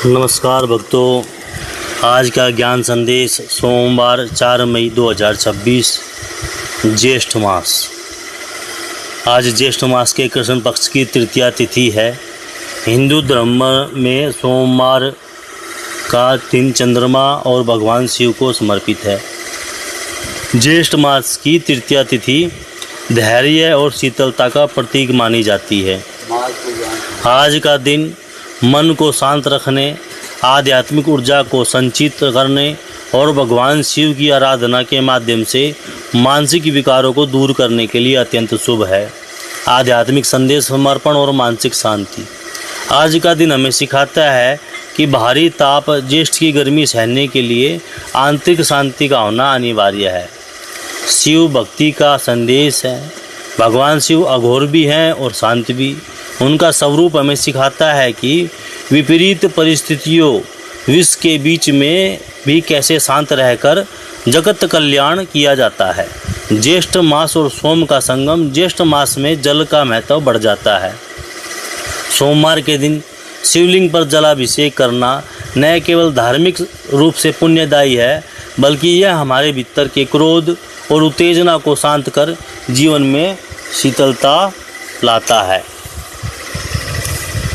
नमस्कार भक्तों, आज का ज्ञान संदेश सोमवार 4 मई 2026 ज्येष्ठ मास। आज ज्येष्ठ मास के कृष्ण पक्ष की तृतीया तिथि है। हिंदू धर्म में सोमवार का दिन चंद्रमा और भगवान शिव को समर्पित है। ज्येष्ठ मास की तृतीया तिथि धैर्य और शीतलता का प्रतीक मानी जाती है। आज का दिन मन को शांत रखने, आध्यात्मिक ऊर्जा को संचित करने और भगवान शिव की आराधना के माध्यम से मानसिक विकारों को दूर करने के लिए अत्यंत शुभ है। आध्यात्मिक संदेश, समर्पण और मानसिक शांति। आज का दिन हमें सिखाता है कि बाहरी ताप, ज्येष्ठ की गर्मी सहने के लिए आंतरिक शांति का होना अनिवार्य है। शिव भक्ति का संदेश है। भगवान शिव अघोर भी हैं और शांत भी। उनका स्वरूप हमें सिखाता है कि विपरीत परिस्थितियों, विष के बीच में भी कैसे शांत रहकर जगत कल्याण किया जाता है। ज्येष्ठ मास और सोम का संगम, ज्येष्ठ मास में जल का महत्व बढ़ जाता है। सोमवार के दिन शिवलिंग पर जलाभिषेक करना न केवल धार्मिक रूप से पुण्यदायी है, बल्कि यह हमारे भीतर के क्रोध और उत्तेजना को शांत कर जीवन में शीतलता लाता है।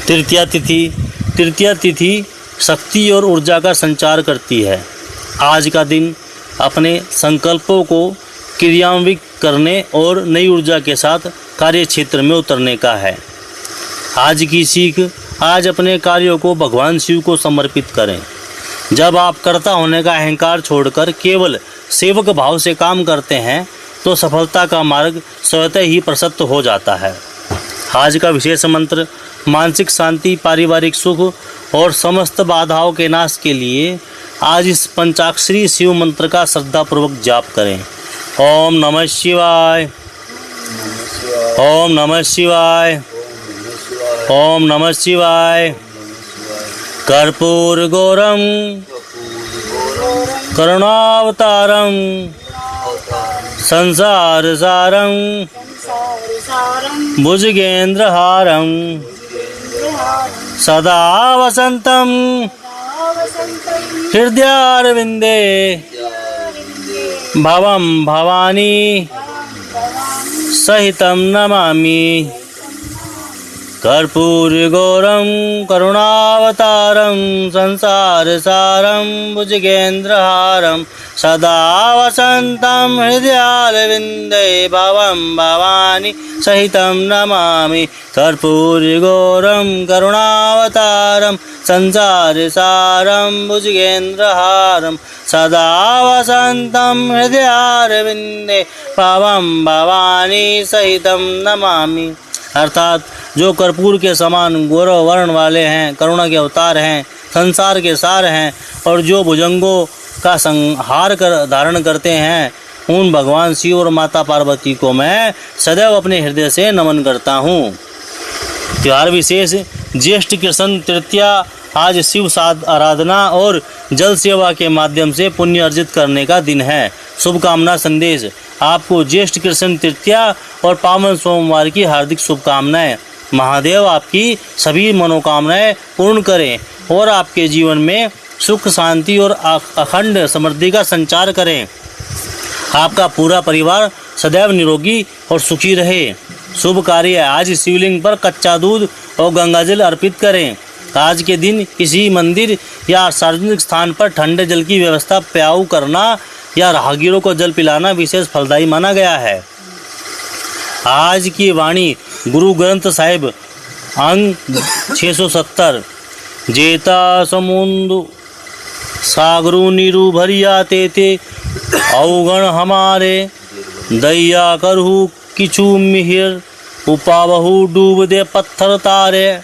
तृतीया तिथि शक्ति और ऊर्जा का संचार करती है। आज का दिन अपने संकल्पों को क्रियान्वित करने और नई ऊर्जा के साथ कार्य क्षेत्र में उतरने का है। आज की सीख, आज अपने कार्यों को भगवान शिव को समर्पित करें। जब आप कर्ता होने का अहंकार छोड़कर केवल सेवक भाव से काम करते हैं तो सफलता का मार्ग स्वतः ही प्रशस्त हो जाता है। आज का विशेष मंत्र मानसिक शांति, पारिवारिक सुख और समस्त बाधाओं के नाश के लिए आज इस पंचाक्षरी शिव मंत्र का श्रद्धापूर्वक जाप करें। ओम नमः शिवाय, ओम नमः शिवाय, ओम नमः शिवाय। कर्पूर गौरम करुणावतारम संसार सारं भुजगेंद्रहारं सदा वसंतं हृदयारविंदे भवं भवानी सहितं नमामि। कर्पूर गौरम करुणावतारं संसार सारं भुजगेंद्रहारं सदा वसंतं हृदयारविंदे भवं भवानी सहितं नमामि। कर्पूर गौरम करुणावतारं संसार सारं भुजगेंद्रहारं सदा वसंतं हृदयारविंदे भवं भवानी सहितं नमामि। अर्थात जो कर्पूर के समान गौरव वर्ण वाले हैं, करुणा के अवतार हैं, संसार के सार हैं और जो भुजंगों का संहार कर धारण करते हैं, उन भगवान शिव और माता पार्वती को मैं सदैव अपने हृदय से नमन करता हूँ। त्योहार विशेष ज्येष्ठ कृष्ण तृतीया आज शिव आराधना और जल सेवा के माध्यम से पुण्य अर्जित करने का दिन है। शुभकामना संदेश। आपको ज्येष्ठ कृष्ण तृतीया और पावन सोमवार की हार्दिक शुभकामनाएं। महादेव आपकी सभी मनोकामनाएं पूर्ण करें और आपके जीवन में सुख, शांति और अखंड समृद्धि का संचार करें। आपका पूरा परिवार सदैव निरोगी और सुखी रहे। शुभ कार्य। आज शिवलिंग पर कच्चा दूध और गंगाजल अर्पित करें। आज के दिन किसी मंदिर या सार्वजनिक स्थान पर ठंडे जल की व्यवस्था प्याऊ करना या राहगीरों को जल पिलाना विशेष फलदायी माना गया है। आज की वाणी गुरु ग्रंथ साहिब अंग 670। जेता समुंदु सागरु नीरु भरिया ते अवगण हमारे दैया करहु किछु मिहिर उपावहु डूब दे पत्थर तारे।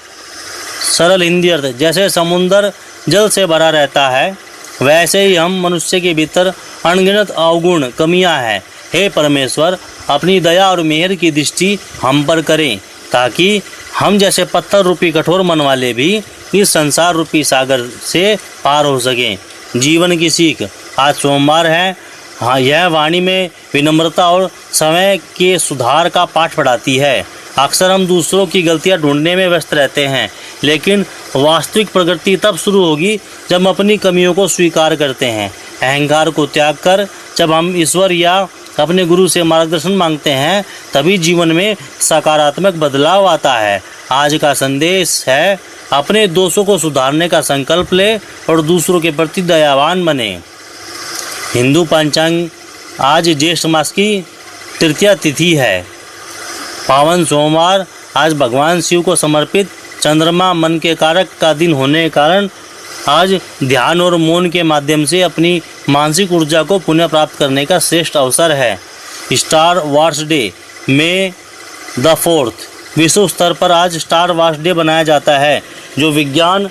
सरल हिंदी अर्थ। जैसे समुंदर जल से भरा रहता है, वैसे ही हम मनुष्य के भीतर अनगिनत अवगुण कमियां हैं। हे परमेश्वर, अपनी दया और मेहर की दृष्टि हम पर करें, ताकि हम जैसे पत्थर रूपी कठोर मन वाले भी इस संसार रूपी सागर से पार हो सकें। जीवन की सीख। आज सोमवार है। हाँ, यह वाणी में विनम्रता और समय के सुधार का पाठ पढ़ाती है। अक्सर हम दूसरों की गलतियां ढूंढने में व्यस्त रहते हैं, लेकिन वास्तविक प्रगति तब शुरू होगी जब हम अपनी कमियों को स्वीकार करते हैं। अहंकार को त्याग कर जब हम ईश्वर या अपने गुरु से मार्गदर्शन मांगते हैं, तभी जीवन में सकारात्मक बदलाव आता है। आज का संदेश है, अपने दोषों को सुधारने का संकल्प ले और दूसरों के प्रति दयावान बने। हिंदू पंचांग आज ज्येष्ठ मास की तृतीया तिथि है। पावन सोमवार आज भगवान शिव को समर्पित चंद्रमा मन के कारक का दिन होने के कारण आज ध्यान और मौन के माध्यम से अपनी मानसिक ऊर्जा को पुनः प्राप्त करने का श्रेष्ठ अवसर है। स्टार वॉर्स डे मई 4 विश्व स्तर पर आज स्टार वॉर्स डे बनाया जाता है, जो विज्ञान,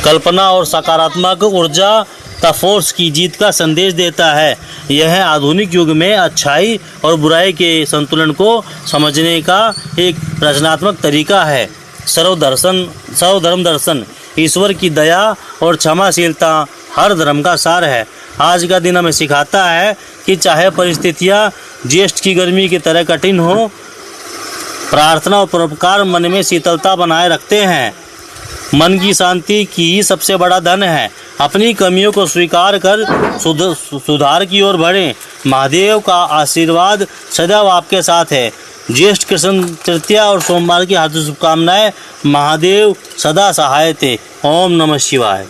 कल्पना और सकारात्मक ऊर्जा द फोर्स की जीत का संदेश देता है। यह आधुनिक युग में अच्छाई और बुराई के संतुलन को समझने का एक रचनात्मक तरीका है। सर्वधर्म दर्शन, ईश्वर की दया और क्षमाशीलता हर धर्म का सार है। आज का दिन हमें सिखाता है कि चाहे परिस्थितियाँ ज्येष्ठ की गर्मी की तरह कठिन हो, प्रार्थना और परोपकार मन में शीतलता बनाए रखते हैं। मन की शांति की ही सबसे बड़ा धन है। अपनी कमियों को स्वीकार कर सुधार की ओर बढ़ें। महादेव का आशीर्वाद सदैव आपके साथ है। ज्येष्ठ कृष्ण तृतीया और सोमवार की हार्दिक शुभकामनाएं। महादेव सदा सहाय थे। ओम नमः शिवाय।